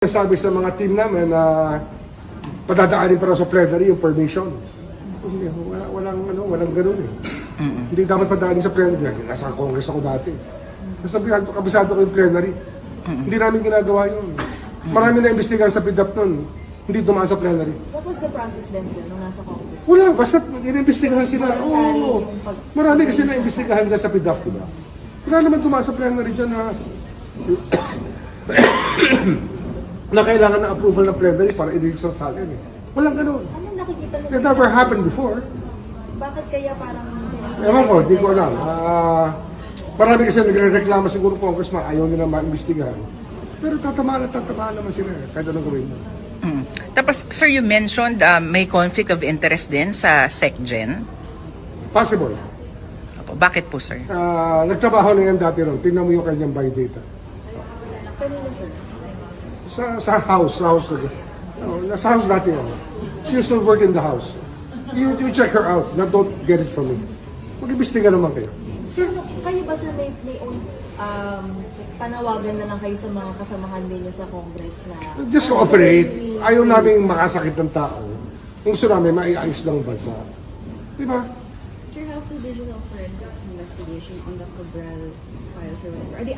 Sabi sa mga team namin na padadaanin para sa plenary yung permission. Walang ganun eh. Hindi dapat padaanin sa plenary. Nasa Congress ako dati. Nasabihan ko, kabisado ko yung plenary. Hindi namin ginagawa yun. Marami na imbestigahan sa PDAP nun. Hindi dumaan sa plenary. What was the process then, sir, nung nasa Congress? Wala, basta inimbestigahan sila. Oo. Marami kasi na-imbestigahan dyan sa PDAP, diba? Wala naman dumaan sa plenary dyan na kailangan ng approval ng plenary para i-release sa salin eh. Walang ganun. Anong nakikita mo? It never happened before. Bakit kaya parang... Ewan ko, di ko alam. Marami kasi nagre-reklama siguro congressman, ayaw nila ma-imbestigahan. Pero tatamaan naman sila eh, kahit anong gawin mo. Tapos, sir, you mentioned may conflict of interest din sa SecGen. Possible. Opo, bakit po, sir? Nagtrabaho na yan dati ron. Tingnan mo yung kanyang buy data. Kanino, sir? Sa house. Nasa house natin yan. She used to work in the house. You check her out. Now don't get it from me. Mag-imbestiga naman kayo. Sir, kayo ba, sir, may own panawagan na lang kayo sa mga kasamahan ninyo sa Congress na... Just cooperate. Ayaw namin makasakit ng tao. Kung gusto namin, maiayos lang ang bansa. Di ba? Sir, how's the digital forensics investigation on the Cabral files or whatever? Are they